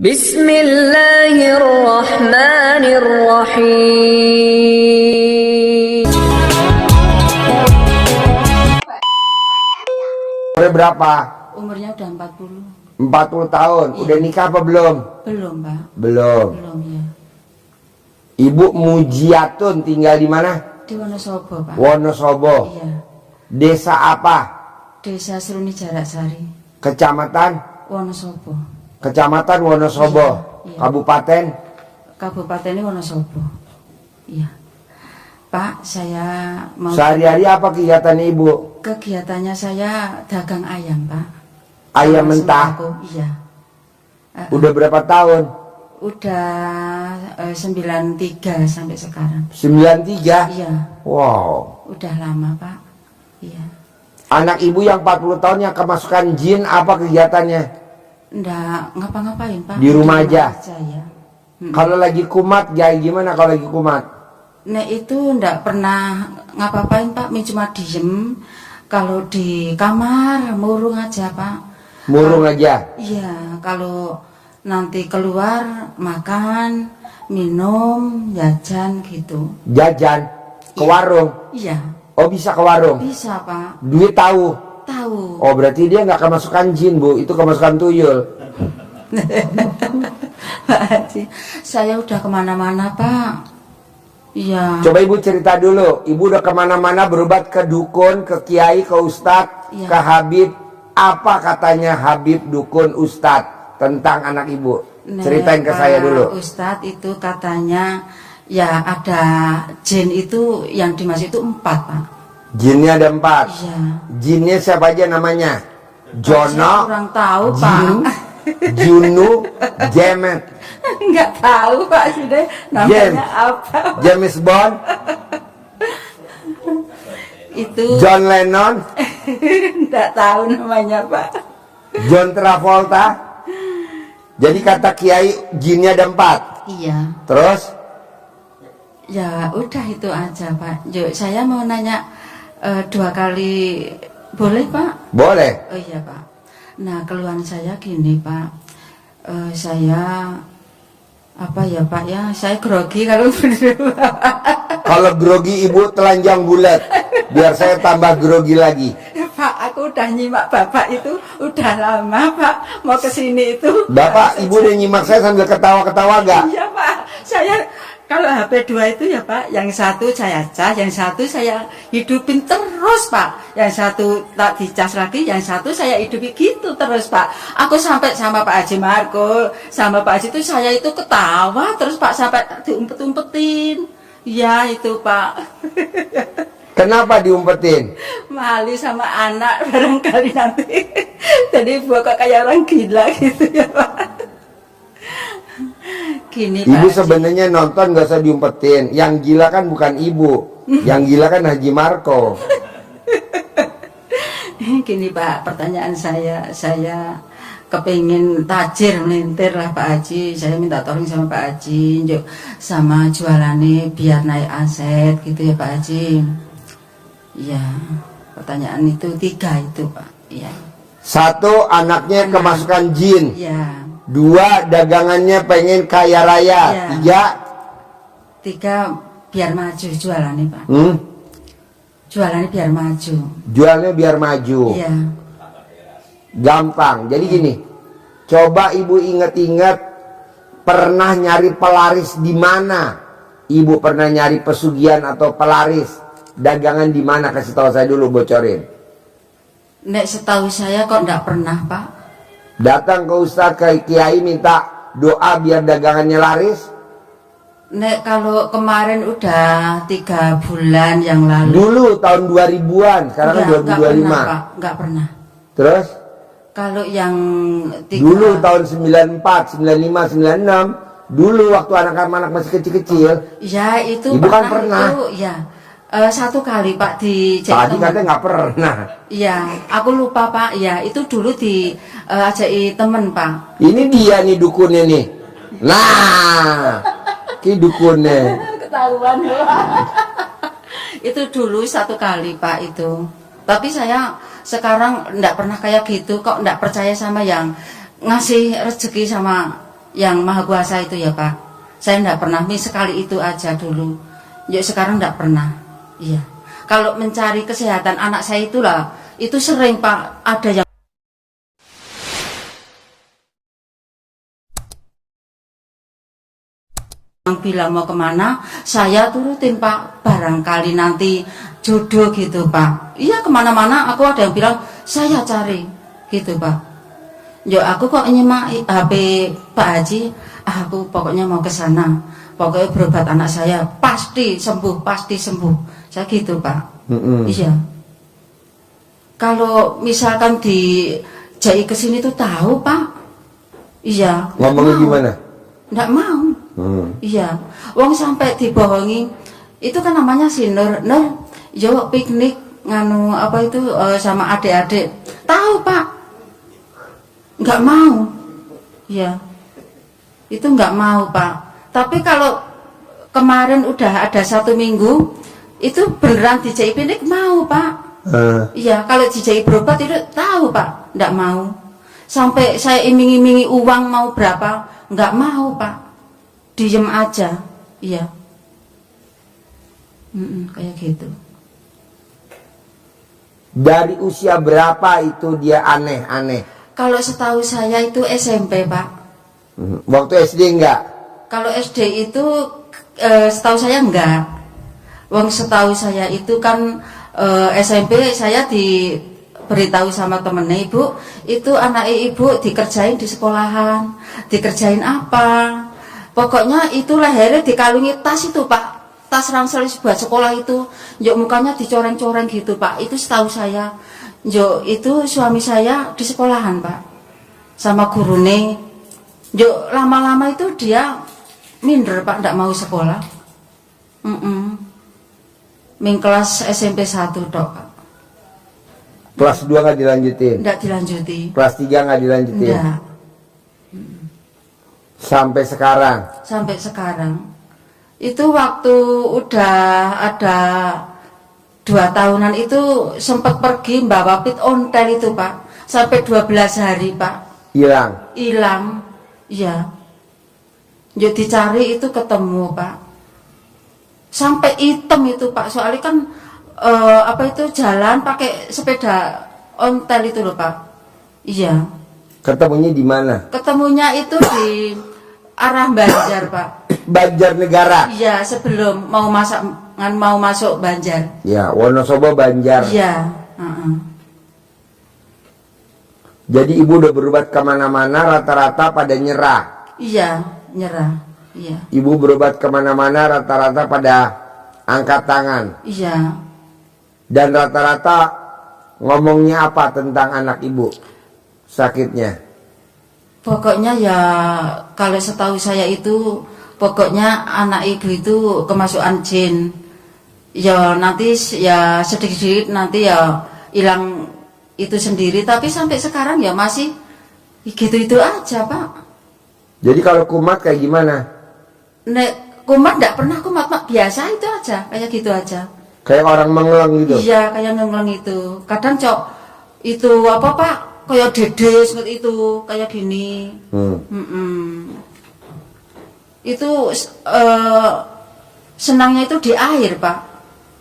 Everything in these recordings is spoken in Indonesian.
Bismillahirrahmanirrahim. Umur berapa? Umurnya udah 40. 40 tahun. Iya. Udah nikah apa belum? Belum, Pak. Belum. Belum, ya. Ibu Mujiatun tinggal di mana? Di Wonosobo, Pak. Wonosobo. Iya. Desa apa? Desa Seruni Jarak Sari, Kecamatan? Wonosobo. Kecamatan Wonosobo. Iya, iya. Kabupaten? Kabupatennya Wonosobo. Iya. Pak, saya mau... Sehari-hari apa kegiatan ibu? Kegiatannya saya dagang ayam, Pak. Ayam Sama mentah? sembako, iya. Udah berapa tahun? Udah 93 sampai sekarang. 93? Iya. Wow. Udah lama, Pak. Iya. Anak ibu yang 40 tahun yang kemasukan jin, apa kegiatannya? Nggak ngapa-ngapain, Pak. Di rumah aja? Ya. Kalau lagi kumat, ya gimana kalau lagi kumat? Nah itu nggak pernah ngapa-ngapain, Pak. Cuma diem. Kalau di kamar murung aja, Pak. Murung aja? Iya. Kalau nanti keluar makan, minum, jajan gitu. Jajan? Ke Iya. warung? Iya. Oh bisa ke warung? Bisa, Pak. Duit tahu? Tahu. Oh berarti dia nggak kemasukan jin bu, itu kemasukan tuyul. Pak Haji, saya udah kemana-mana, Pak. Iya. Coba ibu cerita dulu, ibu udah kemana-mana berobat ke dukun, ke kiai, ke ustadz, Iya. ke habib. Apa katanya habib, dukun, ustadz tentang anak ibu? Nah, Ceritain ke Pak saya dulu. Ustadz itu katanya ya ada jin itu yang dimaksud itu 4, Pak. Jinnya ada 4. Iya. Jinnya siapa aja namanya? Saya Jono, kurang tahu, Jin, Pak. Junu, Jemet, Enggak tahu, Pak, sudah namanya apa. James Bond, Itu John Lennon, enggak tahu namanya, Pak. John Travolta. Jadi kata kiai jinnya ada 4. Iya. Terus Ya udah itu aja, Pak. Yuk, saya mau nanya 2 kali boleh, Pak? boleh. Oh iya, Pak. Nah, keluhan saya gini, Pak. Saya apa ya, Pak ya? Saya grogi kalau berdua. Kalau grogi ibu telanjang bulat, biar saya tambah grogi lagi. Pak, aku udah nyimak Bapak itu udah lama, Pak. Mau ke sini itu. Bapak, ibu udah nyimak saya sambil ketawa-ketawa gak? Iya, Pak. Saya kalau HP 2 itu ya, Pak, yang satu saya cas, yang satu saya hidupin terus, Pak. Yang satu tak dicas lagi, yang satu saya hidupi gitu terus, Pak. Aku sampai sama Pak Haji Marco, sama Pak Haji itu saya itu ketawa terus, Pak, sampai diumpet-umpetin. Ya, itu, Pak. Kenapa diumpetin? Malu sama anak barangkali nanti. Jadi buat kayak orang gila gitu ya, Pak. Gini, Ibu Pak. sebenarnya nonton gak usah diumpetin. Yang gila kan bukan ibu, yang gila kan Haji Marco. Gini, Pak, pertanyaan saya kepingin tajir melintir lah, Pak Haji. Saya minta tolong sama Pak Haji, yuk, sama jualannya biar naik aset gitu ya, Pak Haji. Iya, pertanyaan itu 3 itu, Pak. Iya. 1, anaknya kemasukan jin. Iya. 2, dagangannya pengen kaya raya. Iya. 3, 3, biar maju jualannya, Pak. Jualannya biar maju. jualnya biar maju. Iya. Gampang. Jadi gini, coba ibu inget-inget pernah nyari pelaris di mana? Ibu pernah nyari pesugihan atau pelaris dagangan di mana? Kasih tahu saya dulu, bocorin. Nek setahu saya kok enggak pernah, Pak. Datang ke ustadz, ke kiai minta doa biar dagangannya laris. Nek kalau kemarin udah 3 bulan yang lalu. Dulu tahun 2000-an, sekarang kan 2025. Enggak pernah, Pak. Enggak pernah. Terus? Kalau yang 3... Dulu tahun 94, 95, 96. Dulu waktu anak-anak masih kecil-kecil. Ya itu Ibu kan pernah. Itu, ya. 1 kali, Pak, di Tadi katanya nggak pernah. Iya, aku lupa, Pak. Ya, itu dulu di ajai temen, Pak. Ini dia nih dukunnya nih. Nah, ki dukunnya. Ketahuan, Pak. Itu dulu 1 kali, Pak, itu. Tapi saya sekarang enggak pernah kayak gitu, kok enggak percaya sama yang ngasih rezeki sama yang Maha Kuasa itu ya Pak. Saya enggak pernah, sekali itu aja dulu. Ya sekarang enggak pernah. Iya. Kalau mencari kesehatan anak saya itulah, itu sering Pak, ada yang bilang mau kemana, saya turutin Pak. Barangkali nanti jodoh gitu Pak. Iya, kemana-mana aku ada yang bilang saya cari gitu Pak. Yo aku kok nyimak HP Pak Haji, aku pokoknya mau ke sana. Pokoknya berobat anak saya pasti sembuh, pasti sembuh. Saya gitu Pak. Iya. Kalau misalkan di Jai kesini tuh tahu Pak. Iya. Ngomongnya gimana? Nggak mau. Iya, wong sampai dibohongi itu kan namanya si Nur. Yo piknik nganu apa itu sama adik-adik. Tahu Pak, nggak mau. Iya, itu nggak mau Pak. Tapi kalau kemarin udah ada 1 minggu, itu beneran dijai piknik mau Pak. Iya, kalau dijai berobat itu tahu Pak, nggak mau. Sampai saya iming-imingi uang mau berapa, nggak mau Pak. Diem aja, iya. Kayak gitu. Dari usia berapa itu dia aneh-aneh? Kalau setahu saya itu SMP Pak. Waktu SD enggak? Kalau SD itu setahu saya enggak. Wong setahu saya itu kan SMP saya diberitahu sama temennya, Ibu, itu anak ibu dikerjain di sekolahan. Dikerjain apa? Pokoknya itu lehernya dikalungi tas itu Pak, tas ransel buat sekolah itu. Jok mukanya dicoreng-coreng gitu Pak, itu setahu saya. Jok itu suami saya di sekolahan Pak, sama gurune. Jok lama-lama itu dia minder Pak, ndak mau sekolah. Ming kelas SMP 1 tok Pak. Kelas 2 nggak dilanjutin? Ndak dilanjuti. Kelas 3 nggak dilanjutin? Ndak. Sampai sekarang? Sampai sekarang. Itu waktu udah ada 2 tahunan itu sempat pergi bawa pit ontel itu Pak. Sampai 12 hari Pak. Hilang? Hilang, iya. Jadi dicari itu ketemu Pak. Sampai hitam itu Pak. Soalnya kan apa itu jalan pakai sepeda ontel itu loh Pak. Iya. Ketemunya di mana? Ketemunya itu di arah Banjar Pak. Banjarnegara? Iya, sebelum mau masuk Banjar. Ya, Wonosobo Banjar. Iya. Jadi ibu udah berobat kemana-mana rata-rata pada nyerah? Iya, nyerah. Iya. Ibu berobat kemana-mana rata-rata pada angkat tangan? Iya. Dan rata-rata ngomongnya apa tentang anak ibu sakitnya? Pokoknya ya kalau setahu saya itu pokoknya anak ibu itu kemasukan jin. Ya nanti ya sedikit-sedikit nanti ya hilang itu sendiri, tapi sampai sekarang ya masih gitu-itu aja Pak. Jadi kalau kumat kayak gimana? Nek kumat enggak pernah kumat Pak, biasa itu aja, kayak gitu aja. Kayak orang mengeleng gitu? Iya, kayak ngeleng itu. Kadang cok itu apa Pak? Kayak dede seperti itu, kayak gini. Itu senangnya itu di air Pak.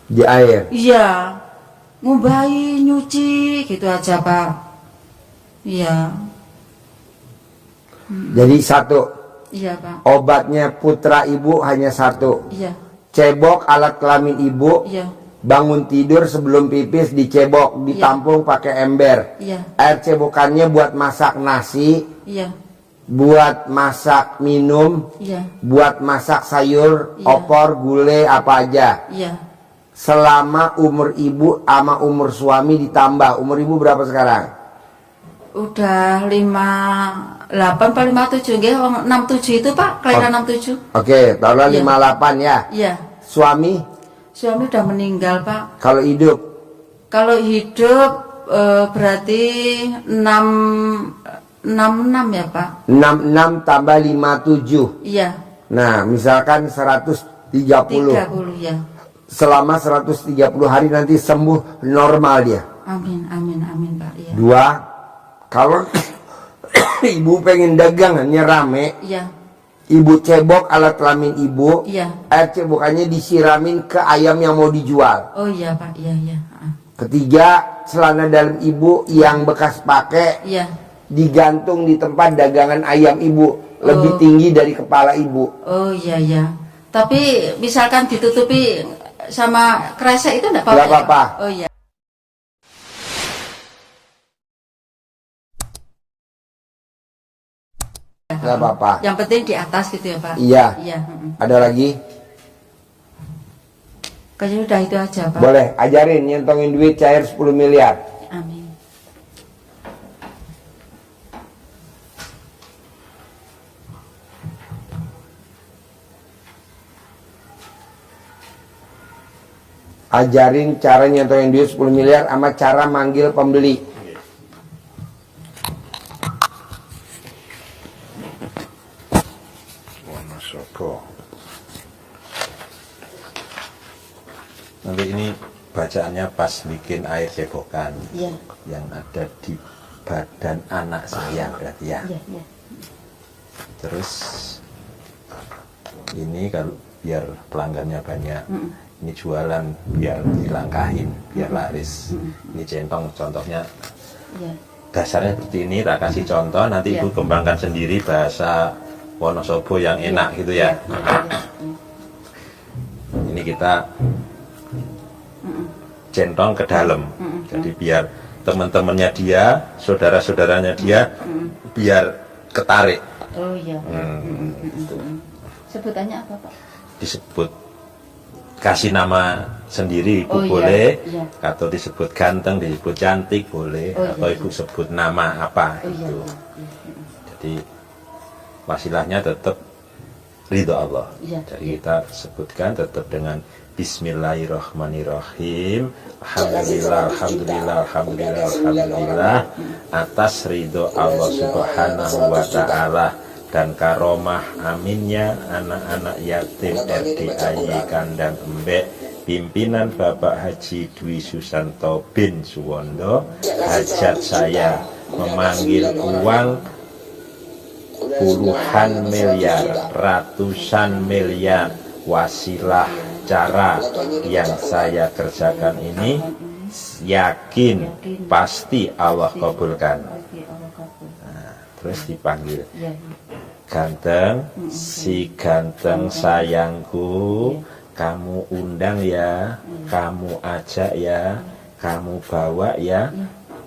Di air? Iya, ngumbahi, nyuci gitu aja Pak. Iya. Jadi satu? Iya Pak. Obatnya putra ibu hanya satu? Iya. Cebok alat kelamin ibu? Iya. Bangun tidur sebelum pipis dicebok, ditampung pakai ember. Iya. Air cebokannya buat masak nasi, Iya. buat masak minum, Iya. buat masak sayur, Iya. opor, gulai, apa aja. Iya. Selama umur ibu sama umur suami ditambah. Umur ibu berapa sekarang? Udah 58 atau 57 nggih, 67 itu Pak, kelahiran 67. Oke, tahun Iya. 58 ya. Iya. Suami Suami udah meninggal Pak. kalau hidup? Kalau hidup berarti 66 ya Pak. 66 tambah 57. Iya. Nah, misalkan 130. 30 ya. Selama 130 hari nanti sembuh normal dia. Amin, amin, amin Pak. Iya. 2, kalau Ibu pengen dagangannya rame, Iya. ibu cebok alat kelamin ibu, Iya. air cebokannya disiramin ke ayam yang mau dijual. Oh iya Pak, iya iya. Ketiga, celana dalam ibu yang bekas pakai Iya. digantung di tempat dagangan ayam ibu, lebih Oh. tinggi dari kepala ibu. Oh iya iya. Tapi misalkan ditutupi sama kresek itu enggak apa-apa. Nggak ya, Pak? apa-apa. Oh iya. Nggak apa-apa. Yang penting di atas gitu ya Pak. Iya. Iya. Ada lagi? Kayaknya udah itu aja Pak. Boleh, ajarin nyentongin duit cair 10 miliar. Amin. Ajarin cara nyentongin duit 10 miliar sama cara manggil pembeli. Wonosobo. Nanti ini bacaannya pas bikin air cebokan Iya. yang ada di badan anak saya berarti ya. Iya, iya. Terus ini kalau biar pelanggannya banyak, ini jualan biar dilangkahin, biar laris. Ini centong contohnya. Iya. Dasarnya seperti ini, tak kasih contoh, nanti Iya. ibu kembangkan sendiri bahasa Wonosobo yang enak gitu ya. Ini kita centong ke dalam, jadi biar teman-temannya dia, saudara-saudaranya dia, biar ketarik. Oh iya. Gitu. Sebutannya apa Pak? Disebut kasih nama sendiri ibu Oh, iya. boleh, Iya. atau disebut ganteng, disebut cantik boleh, Oh, iya, atau ibu iya. sebut nama apa Oh iya. gitu. Iya. Jadi wasilahnya tetap ridho Allah. Iya, Jadi iya. kita sebutkan tetap dengan Bismillahirrahmanirrahim. Alhamdulillah, alhamdulillah, alhamdulillah, alhamdulillah atas ridho Allah Subhanahu wa taala dan karomah aminnya anak-anak yatim RDAY Kandang Embek pimpinan Bapak Haji Dwi Susanto bin Suwondo. Hajat saya memanggil uang puluhan miliar, ratusan miliar. Wasilah cara yang saya kerjakan ini yakin pasti Allah kabulkan. Oke, Allah kabul. Terus dipanggil Iya. ganteng, si ganteng sayangku, kamu undang ya, kamu ajak ya, kamu bawa ya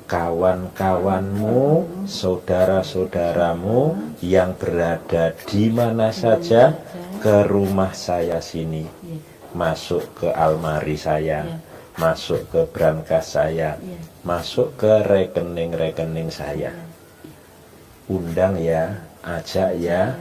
kawan-kawanmu, saudara-saudaramu yang berada di mana saja ke rumah saya sini, masuk ke almari saya, masuk ke brankas saya, masuk ke rekening-rekening saya. Undang ya, ajak ya,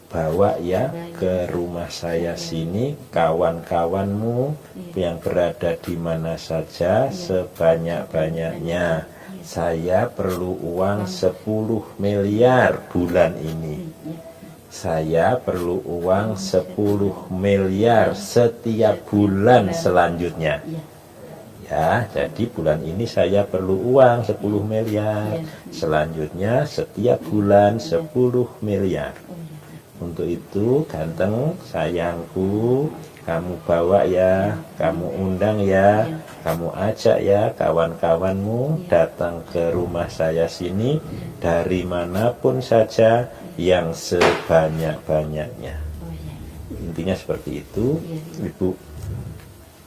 bawa ya ke rumah saya sini kawan-kawanmu yang berada di mana saja sebanyak-banyaknya. Saya perlu uang 10 miliar bulan ini. Saya perlu uang 10 miliar setiap bulan selanjutnya. Ya, jadi bulan ini saya perlu uang 10 miliar. Selanjutnya setiap bulan 10 miliar. Untuk itu, ganteng sayangku, kamu bawa ya, kamu undang ya, kamu ajak ya kawan-kawanmu datang ke rumah saya sini dari manapun saja yang sebanyak-banyaknya. Intinya seperti itu. Ibu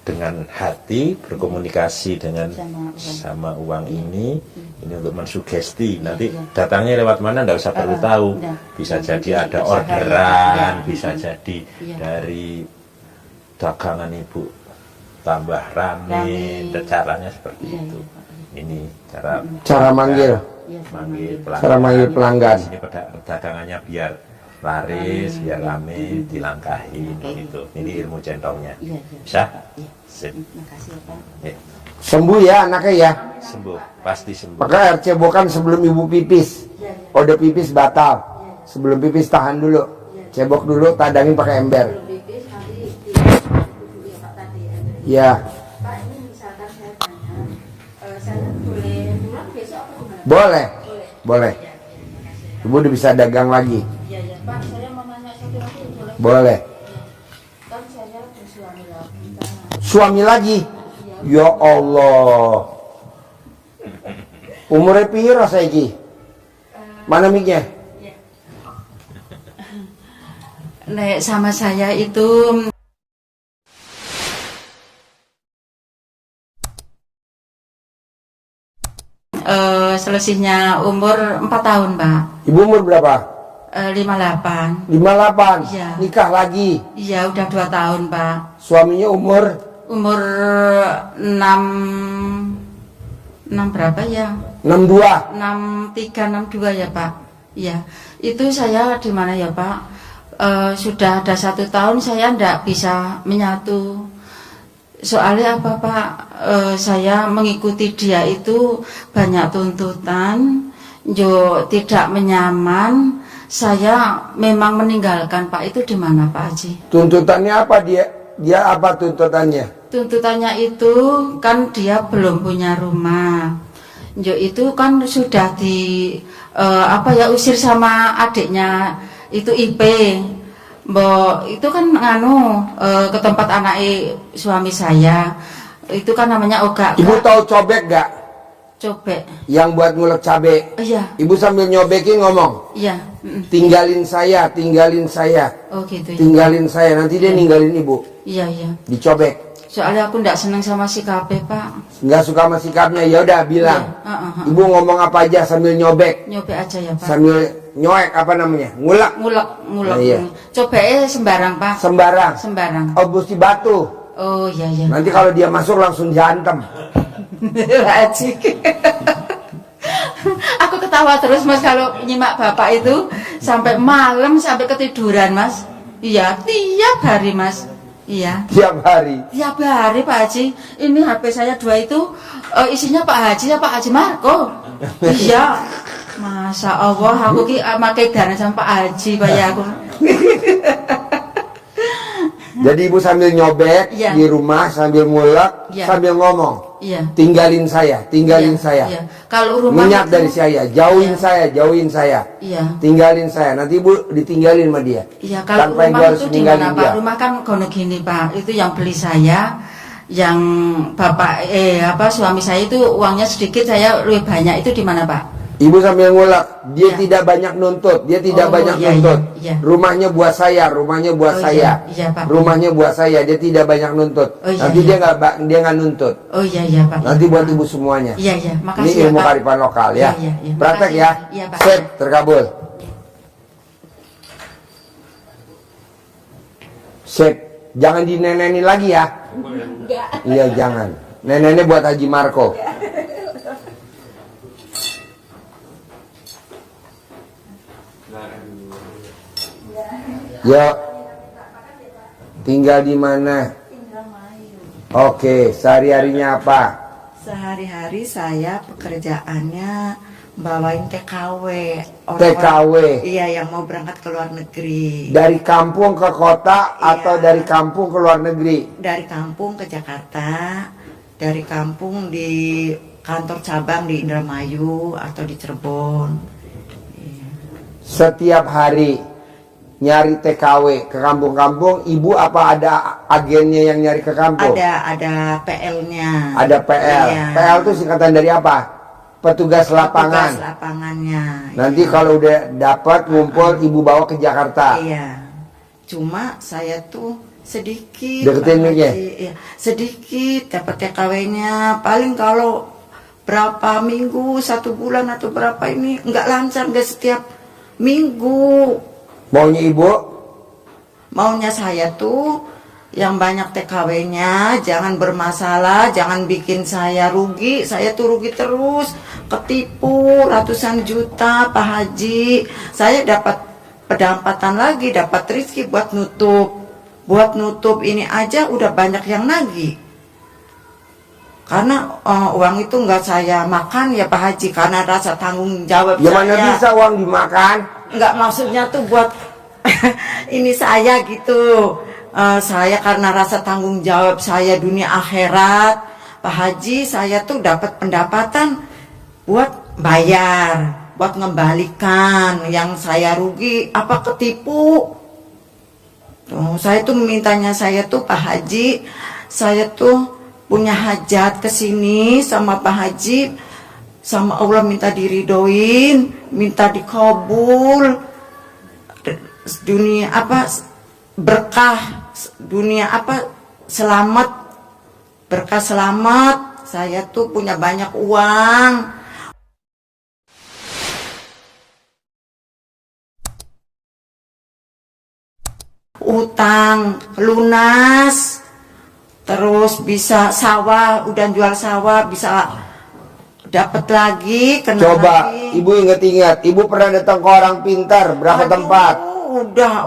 dengan hati berkomunikasi dengan sama uang ini untuk mensugesti. Nanti datangnya lewat mana nggak usah perlu tahu. Bisa jadi ada orderan, bisa jadi dari dagangan ibu tambah rame. Caranya seperti itu. Ini cara manggil. pelanggan. Cara manggil pelanggan. Ini dagangannya biar laris, biar rame, dilangkahin gitu. Ini ilmu centongnya. Bisa? Sip. Makasih ya Pak. Ya, Sembuh ya anaknya ya. sembuh, pasti sembuh. Pakai air cebokan sebelum ibu pipis. Udah pipis batal. Sebelum pipis tahan dulu. Cebok dulu, tadangin pakai ember. Ya, Pak, ini misalkan saya tanya, saya boleh pulang besok apa gimana? boleh. Boleh. Ya, terima kasih. Ibu udah bisa dagang lagi. Iya ya Pak, saya mau nanya satu lagi boleh? Boleh. Kan saya bersuami lagi kan. Suami lagi? Ya Allah. Umurnya piro saiki? Mana mic-nya? Nek sama saya itu selisihnya umur 4 tahun, Pak. Ibu umur berapa? 58. 58. Iya. Nikah lagi. Iya, udah 2 tahun, Pak. Suaminya umur Umur 6 berapa ya? 62. 63, 62 ya, Pak. Iya. Itu saya di mana ya, Pak? Sudah ada 1 tahun saya ndak bisa menyatu. Soalnya apa, Pak? Saya mengikuti dia itu banyak tuntutan, tidak menyaman. Saya memang meninggalkan, Pak. Itu di mana, Pak Haji? Tuntutannya apa dia? Dia apa tuntutannya? Tuntutannya itu kan dia belum punya rumah. Itu kan sudah usir sama adiknya itu IP. Itu kan ke tempat anak suami saya. Itu kan namanya Oga. Ibu tahu cobek gak? Cobek. Yang buat ngulek cabe. Iya. Ibu sambil nyobekin ngomong. Iya. Tinggalin saya, tinggalin saya. Oh gitu ya. Tinggalin saya, nanti dia ninggalin ibu. Iya, iya. Dicobek. Soalnya aku ndak seneng sama sikapnya, Pak. Nggak suka sama sikapnya, ya udah bilang. Iya. Ibu ngomong apa aja sambil nyobek. Nyobek aja ya, Pak. Sambil nyoek apa namanya? Ngulek. Ngulek. Nah, iya. Cobeknya sembarang, Pak. Sembarang. Sembarang. Oh, busti batu. Oh iya iya. Nanti kalau dia masuk langsung diantem. Asik. Aku ketawa terus, Mas, kalau nyimak Bapak itu sampai malam, sampai ketiduran, Mas. Iya, tiap hari, Mas. Iya. Tiap hari. Tiap hari, Pak Haji. Ini HP saya 2 itu isinya Pak Haji ya Pak Haji Marco. Iya. Masya Allah, aku ki pakai dana sama Pak Haji, Pak ya aku. Jadi ibu sambil nyobek Iya. di rumah sambil ngulek, Iya. sambil ngomong. Iya. Tinggalin saya, tinggalin Iya, saya. iya. Kalau rumah Minyak itu- dari saya, jauhin Iya. saya, jauhin saya. Iya. Tinggalin saya. Nanti ibu ditinggalin sama dia. Iya, kalau Tanpa ibu rumah harus itu di ninggalin mana, dia. Pak? Rumah kan kono gini, Pak. Itu yang beli saya, yang bapak suami saya itu uangnya sedikit, saya lebih banyak. Itu di mana, Pak? Ibu sambil ngulek, dia Iya. tidak banyak nuntut, dia tidak Oh, banyak iya, nuntut. iya, iya. Rumahnya buat saya, rumahnya buat Oh, saya. iya, iya, Pak. Rumahnya buat saya, dia tidak banyak nuntut. Oh, iya, Nanti iya. dia nggak nuntut. Oh iya iya, Pak. Nanti buat ibu semuanya. Iya iya, makasih Ini ya, ilmu Pak. kearifan lokal ya. Iya, iya, iya. Praktek Makasih. ya. Iya, Pak. Sip, terkabul. Sip, jangan dineneni lagi ya. Iya jangan. Neneknya buat Haji Marco. Yo, tinggal di mana? Oke, sehari-harinya apa? Sehari-hari saya pekerjaannya bawain TKW. TKW. Iya, yang mau berangkat ke luar negeri. Dari kampung ke kota atau Iya. dari kampung ke luar negeri? Dari kampung ke Jakarta, dari kampung di kantor cabang di Indramayu atau di Cirebon. Setiap hari nyari TKW ke kampung-kampung, ibu apa ada agennya yang nyari ke kampung? Ada PL-nya. Ada PL. Iya. PL itu singkatan dari apa? Petugas lapangan. Petugas lapangannya. Nanti kalau udah dapat ngumpul, ibu bawa ke Jakarta. Iya. Cuma saya tuh sedikit. Deketin Pak mic-nya. Haji. Iya, sedikit dapat TKW-nya. Paling kalau berapa minggu, 1 bulan atau berapa ini nggak lancar, nggak setiap minggu. Maunya ibu? Maunya saya tuh yang banyak TKW-nya, jangan bermasalah, jangan bikin saya rugi. Saya tuh rugi terus, ketipu ratusan juta, Pak Haji. Saya dapat pendapatan lagi, dapat rezeki buat nutup. Buat nutup ini aja udah banyak yang nagih. Karena uang itu nggak saya makan ya Pak Haji, karena rasa tanggung jawab Ya mana saya. bisa uang dimakan? Nggak, maksudnya tuh buat ini saya gitu. Saya karena rasa tanggung jawab saya dunia akhirat, Pak Haji, saya tuh dapat pendapatan buat bayar buat ngembalikan yang saya rugi apa ketipu. Tuh, saya tuh mintanya saya tuh Pak Haji, saya tuh punya hajat ke sini sama Pak Haji, sama Allah minta diridoin, minta dikabul, dunia apa berkah, dunia apa selamat, berkah selamat. Saya tuh punya banyak uang. Utang lunas, terus bisa sawah, udah jual sawah bisa dapat lagi, kena Coba lagi. ibu ingat-ingat, ibu pernah datang ke orang pintar berapa Aduh, tempat?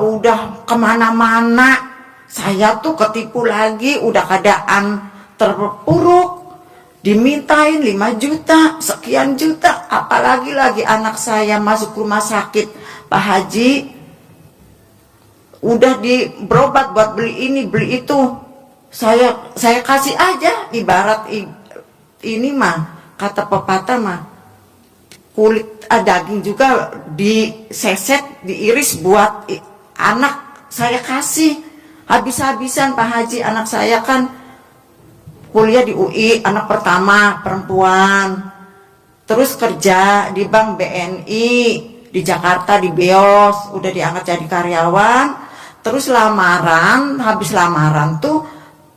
udah kemana-mana. Saya tuh ketipu lagi, udah keadaan terpuruk, dimintain 5 juta, sekian juta, apalagi lagi anak saya masuk rumah sakit Pak Haji, udah berobat buat beli ini beli itu, saya kasih aja, ibarat ini mah kata pepatah mah, kulit daging juga diseset, diiris buat anak saya kasih habis-habisan Pak Haji. Anak saya kan kuliah di UI, anak pertama perempuan, terus kerja di Bank BNI di Jakarta di Beos, udah diangkat jadi karyawan, terus lamaran, habis lamaran tuh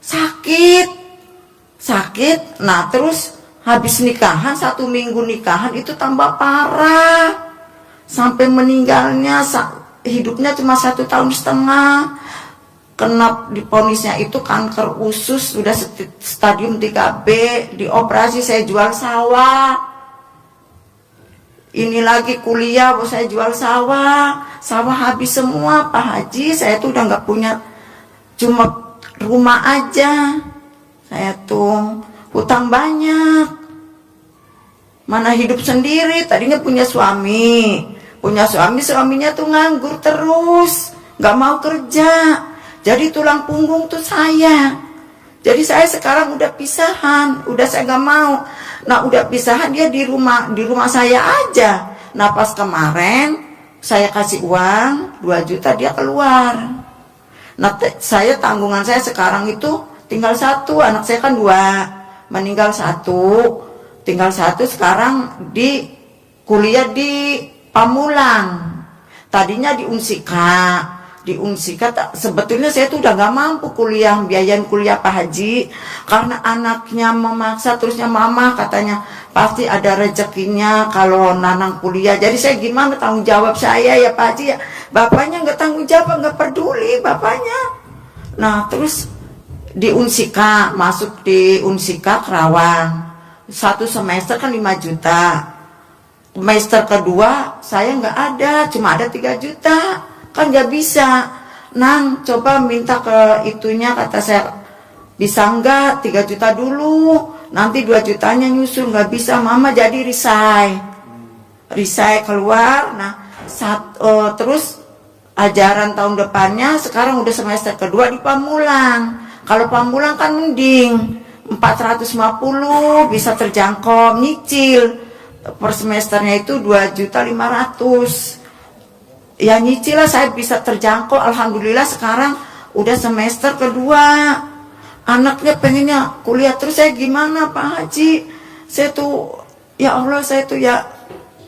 sakit, nah terus habis nikahan 1 minggu nikahan itu tambah parah sampai meninggalnya, hidupnya cuma 1,5 tahun. Kena diponisnya itu kanker usus, sudah stadium 3B, dioperasi, saya jual sawah. Ini lagi kuliah, saya jual sawah habis semua Pak Haji. Saya tuh udah nggak punya, cuma rumah aja. Saya tuh hutang banyak, mana hidup sendiri. Tadinya punya suami, suaminya tuh nganggur terus, nggak mau kerja. Jadi tulang punggung tuh saya. Jadi saya sekarang udah pisahan, udah saya nggak mau. Nah udah pisahan, dia di rumah saya aja. Nah pas kemarin saya kasih uang 2 juta, dia keluar. Nah saya tanggungan saya sekarang itu tinggal 1, anak saya kan 2, meninggal 1, tinggal 1. Sekarang di kuliah di Pamulang, tadinya di Unsika. Sebetulnya saya tuh udah gak mampu kuliah, biayain kuliah Pak Haji, karena anaknya memaksa. Terusnya mama katanya pasti ada rezekinya kalau Nanang kuliah. Jadi saya gimana tanggung jawab saya ya Pak Haji ya. Bapaknya gak tanggung jawab, gak peduli bapaknya. Nah terus di Unsika, masuk di Unsika Kerawang, 1 semester kan 5 juta. Semester kedua saya nggak ada, cuma ada 3 juta. Kan nggak bisa, Nang coba minta ke itunya, kata saya, bisa nggak 3 juta dulu, nanti 2 jutanya nyusul. Nggak bisa mama, jadi resign keluar. Nah terus ajaran tahun depannya, sekarang udah semester kedua di Pamulang. Kalau Pamulang kan mending 450 bisa terjangkau, nyicil per semesternya itu 2.500.000. Ya nyicil lah, saya bisa terjangkau. Alhamdulillah sekarang udah semester kedua, anaknya pengennya kuliah. Terus saya gimana Pak Haji? Saya tuh ya Allah, saya tuh ya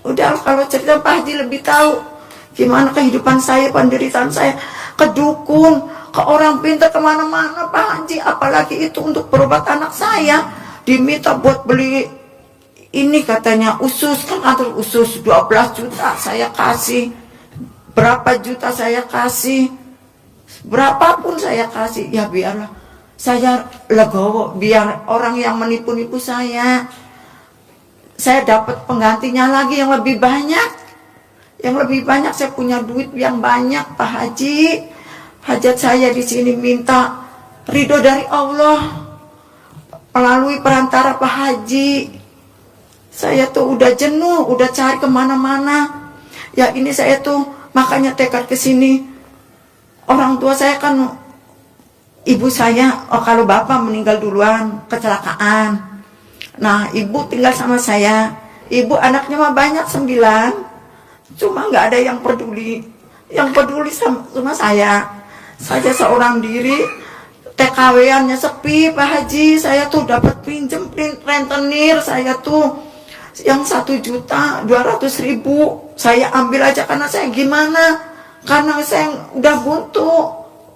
udah, kalau cerita Pak Haji lebih tahu gimana kehidupan saya, penderitaan saya. Ke dukun, ke orang pintar, kemana-mana Pak Haji. Apalagi itu untuk berobat anak saya, diminta buat beli ini katanya usus, kan kanker usus, 12 juta saya kasih. Berapa juta saya kasih, berapapun saya kasih, ya biarlah saya legowo, biar orang yang menipu-nipu saya dapat penggantinya lagi yang lebih banyak. Saya punya duit yang banyak Pak Haji. Hajat saya di sini minta ridho dari Allah melalui perantara Pak Haji. Saya tuh udah jenuh, udah cari kemana-mana. Ya ini saya tuh makanya tekad ke sini. Orang tua saya kan, ibu saya, kalau bapak meninggal duluan kecelakaan. Nah ibu tinggal sama saya. Ibu anaknya mah banyak 9, cuma nggak ada yang peduli. Yang peduli sama saya seorang diri. TKW-annya sepi Pak Haji. Saya tuh dapat pinjem rentenir saya tuh yang 1.200.000 saya ambil aja karena saya gimana, karena saya udah buntu,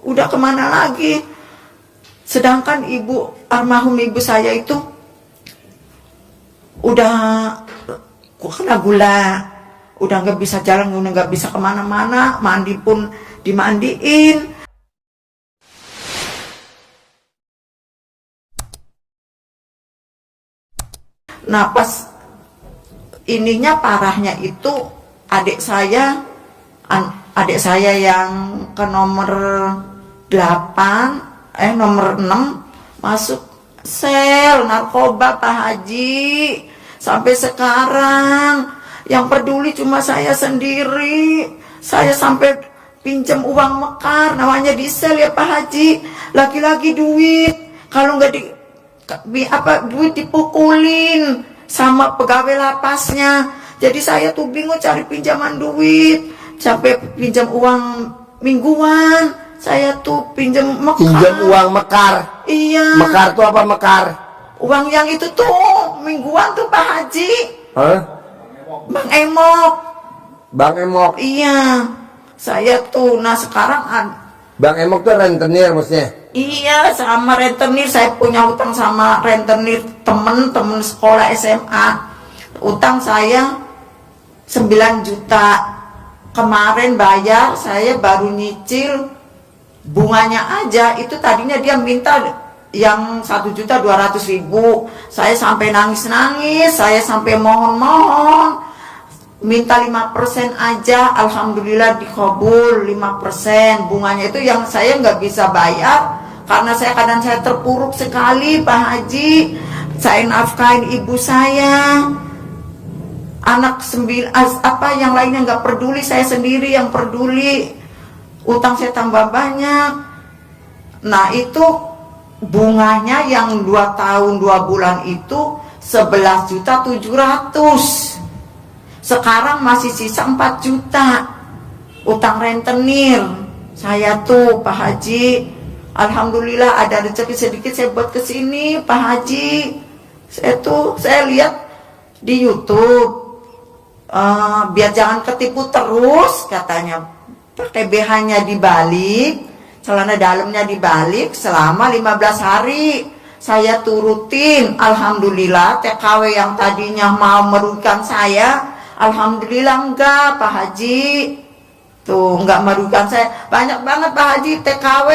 udah kemana lagi. Sedangkan almarhum ibu saya itu udah kena gula, udah nggak bisa jalan, udah nggak bisa kemana-mana, mandi pun dimandiin. Nah pas ininya parahnya itu adik saya yang ke nomor 6 masuk sel narkoba Pak Haji. Sampai sekarang yang peduli cuma saya sendiri. Saya sampai pinjam uang mekar, namanya di sel ya Pak Haji. Lagi-lagi duit, kalau nggak duit dipukulin sama pegawai lapasnya. Jadi saya tuh bingung cari pinjaman duit, sampai pinjam uang mingguan. Saya tuh pinjam mekar. Pinjam uang mekar. Iya. Mekar tuh apa mekar? Uang yang itu tuh mingguan tuh Pak Haji. Hah? Bang Emok. Bang Emok. Iya. Saya tuh sekarang Bang Emok tuh rentenir maksudnya? Iya, sama rentenir. Saya punya utang sama rentenir temen sekolah SMA. Utang saya 9 juta. Kemarin bayar, saya baru nyicil bunganya aja. Itu tadinya dia minta yang 1.200.000. Saya sampai nangis-nangis, saya sampai mohon-mohon minta 5% aja. Alhamdulillah dikabul 5%. Bunganya itu yang saya nggak bisa bayar karena kadang saya terpuruk sekali Pak Haji. Saya nafkahin ibu saya, anak 9, yang lainnya nggak peduli, saya sendiri yang peduli. Utang saya tambah banyak. Nah itu bunganya yang 2 tahun 2 bulan itu 11.700.000. Sekarang masih sisa 4 juta utang rentenir saya tuh Pak Haji. Alhamdulillah ada rezeki sedikit saya buat kesini Pak Haji. Saya lihat di YouTube, biar jangan ketipu terus katanya, pakai BH-nya dibalik, celana dalamnya dibalik selama 15 hari. Saya turutin. Alhamdulillah TKW yang tadinya mau merugikan saya, alhamdulillah enggak Pak Haji. Tuh enggak merugikan saya. Banyak banget Pak Haji TKW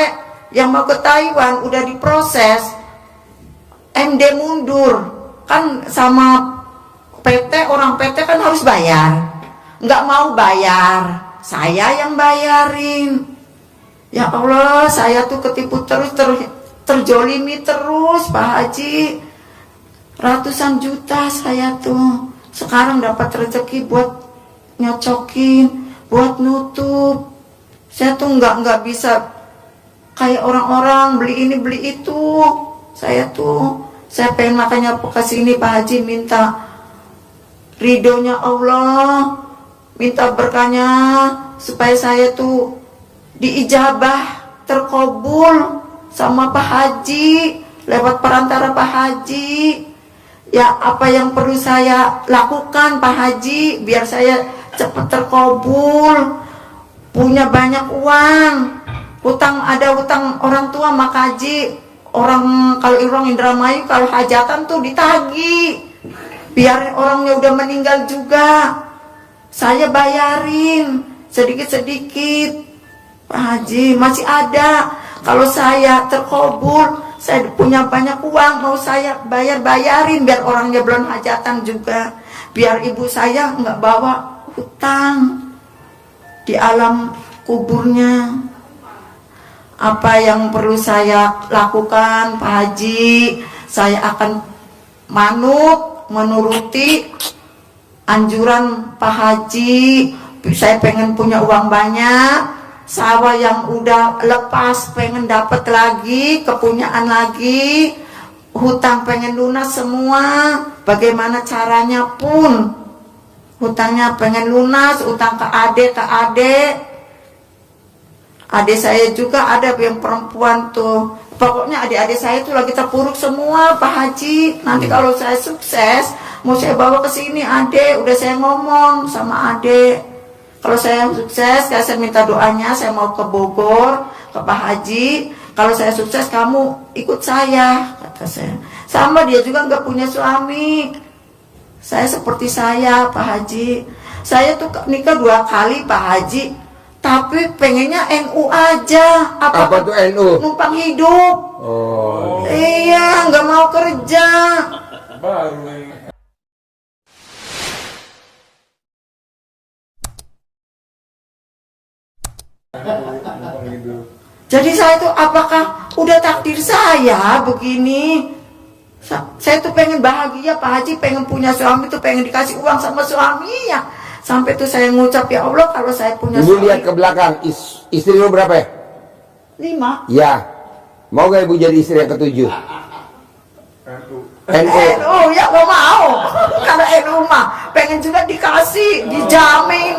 yang mau ke Taiwan udah diproses, MD mundur kan sama PT. Orang PT kan harus bayar, nggak mau bayar, saya yang bayarin. Ya Allah, saya tuh ketipu terus, terjolimi terus Pak Haji. Ratusan juta saya tuh. Sekarang dapat rezeki buat nyocokin, buat nutup. Saya tuh nggak bisa kayak orang-orang beli ini beli itu. Saya pengen makanya kesini Pak Haji minta ridhonya Allah, minta berkahnya supaya saya tuh diijabah, terkabul sama Pak Haji lewat perantara Pak Haji. Ya apa yang perlu saya lakukan Pak Haji biar saya cepat terkabul, punya banyak uang. Ada utang orang tua Mak Haji. Kalau Indramayu kalau hajatan tuh ditagih, biar orangnya udah meninggal juga saya bayarin sedikit-sedikit Pak Haji. Masih ada. Kalau saya terkabul, saya punya banyak uang, mau saya bayarin biar orangnya belum hajatan juga, biar ibu saya nggak bawa hutang di alam kuburnya. Apa yang perlu saya lakukan Pak Haji, saya akan menuruti anjuran Pak Haji. Saya pengen punya uang banyak, sawah yang udah lepas pengen dapat lagi, kepunyaan lagi, hutang pengen lunas semua, bagaimana caranya pun hutangnya pengen lunas, utang ke adik. Adik saya juga ada yang perempuan tuh. Pokoknya adik-adik saya tuh lagi terpuruk semua, Pak Haji. Nanti kalau saya sukses, mau saya bawa ke sini adik. Udah saya ngomong sama adik. Kalau saya sukses, saya minta doanya, saya mau ke Bogor, ke Pak Haji. Kalau saya sukses, kamu ikut saya, kata saya. Sama dia juga nggak punya suami. Saya seperti saya, Pak Haji. Saya tuh nikah 2 kali, Pak Haji. Tapi pengennya NU aja. Apa tuh NU? Numpang hidup. Oh. Iya, nggak mau kerja. Jadi saya tuh apakah udah takdir saya begini? Saya tuh pengen bahagia, Pak Haji, pengen punya suami tuh, pengen dikasih uang sama suaminya. Sampai tuh saya ngucap, ya Allah, kalau saya punya Ibu suami. lihat ke belakang, istri lu berapa ya? 5. Ya. Mau gak ibu jadi istri yang ke-7? NU. NU ya gak mau. Kalau NU mah pengen juga dikasih, dijamin.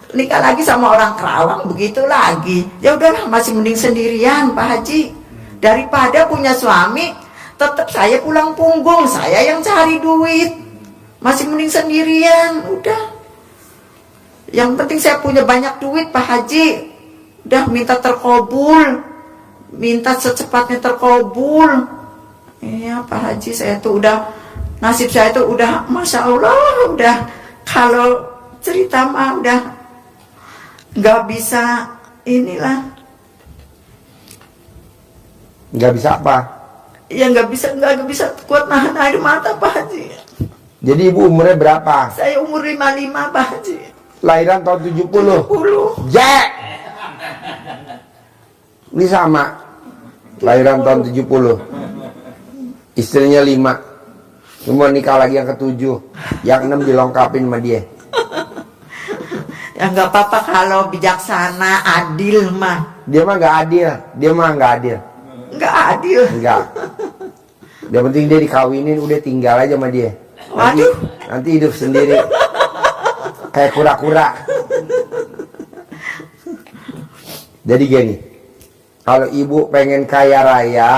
Nikah lagi sama orang Kerawang begitu lagi. Ya udahlah, masih mending sendirian, Pak Haji. Daripada punya suami, tetap saya pulang punggung, saya yang cari duit. Masih mending sendirian, udah. Yang penting saya punya banyak duit, Pak Haji. Udah minta terkabul, minta secepatnya terkabul. Iya, Pak Haji, saya tuh udah, nasib saya tuh udah, Masya Allah, udah. Kalau cerita mah udah nggak bisa inilah. Nggak bisa apa? Ya nggak bisa kuat nahan air mata, Pak Haji. Jadi ibu umurnya berapa? Saya umur 55, Pak Haji. Lahiran tahun 70. 70. Jack! Ini sama. Lahiran tahun 70. Istrinya 5. Semua nikah lagi yang ke-7. Yang 6 dilengkapin sama dia. Ya nggak apa-apa kalau bijaksana, adil mah. Dia mah nggak adil. Dia mah nggak adil. Nggak adil. Enggak. Yang penting dia dikawinin, udah tinggal aja sama dia. Waduh. Nanti hidup sendiri. Kayak kura-kura. Jadi gini, kalau ibu pengen kaya raya,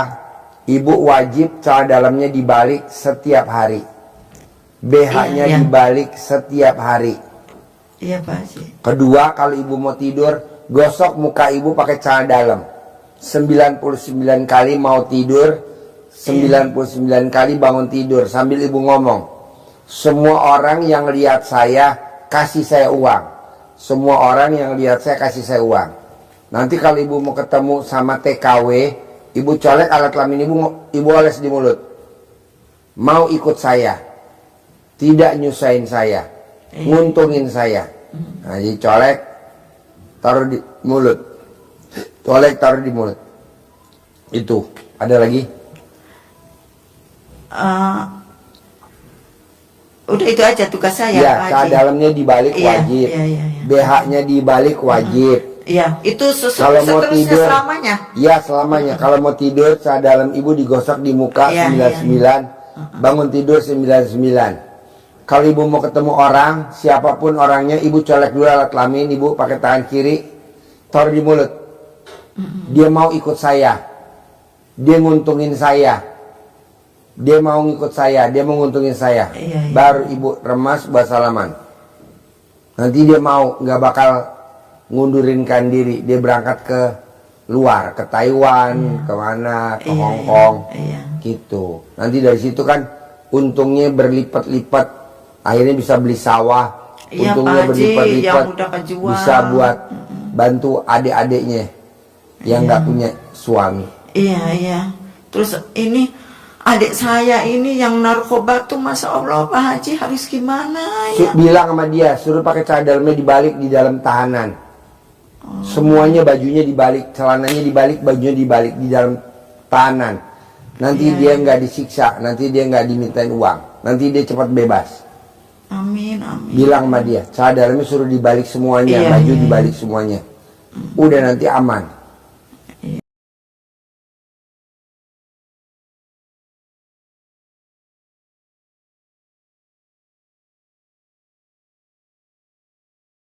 ibu wajib celana dalamnya dibalik setiap hari, BH-nya Iya. dibalik setiap hari. Iya, Pak Haji. Kedua, kalau ibu mau tidur, gosok muka ibu pakai celana dalam 99 kali mau tidur, 99 kali bangun tidur. Sambil ibu ngomong, semua orang yang lihat saya kasih saya uang. Semua orang yang lihat saya kasih saya uang. Nanti kalau ibu mau ketemu sama TKW, ibu colek alat kelamin ibu oles di mulut. Mau ikut saya, tidak nyusahin saya, nguntungin saya. Nah, jadi colek, taruh di mulut. Colek, taruh di mulut. Itu. Ada lagi? Udah itu aja tugas saya, Ya, Pak celana Haji. dalamnya dibalik wajib. Iya. BH-nya dibalik wajib. Iya, itu Kalau mau seterusnya tidur, selamanya. iya selamanya. Kalau mau tidur, celana dalam ibu digosok di muka Iya, 99, bangun tidur 99. Kalau ibu mau ketemu orang, siapapun orangnya, ibu colek dulu alat kelamin, ibu pakai tangan kiri, taruh di mulut. Dia mau ikut saya, dia nguntungin saya, dia mau ngikut saya, dia mau nguntungin saya. Iya. Baru ibu remas buat salaman. Nanti dia mau, nggak bakal ngundurinkan diri, dia berangkat ke luar, ke Taiwan, kemana, ke Hong Kong, gitu. Nanti dari situ kan untungnya berlipat-lipat, akhirnya bisa beli sawah, Iya, untungnya Pak Haji, berlipat-lipat, yang udah kejual. bisa buat bantu adik-adiknya yang nggak punya suami. Iya. Terus ini adik saya ini yang narkoba tuh, Masya Allah, Pak Haji, harus gimana ya? Bilang sama dia, suruh pakai celana dalamnya dibalik di dalam tahanan. Semuanya bajunya dibalik, celananya dibalik, bajunya dibalik di dalam tahanan. Nanti dia nggak disiksa, nanti dia nggak dimintain uang, nanti dia cepat bebas. Amin. Bilang sama dia, celana dalamnya suruh dibalik semuanya, Iya, baju iya. dibalik semuanya. Udah nanti aman.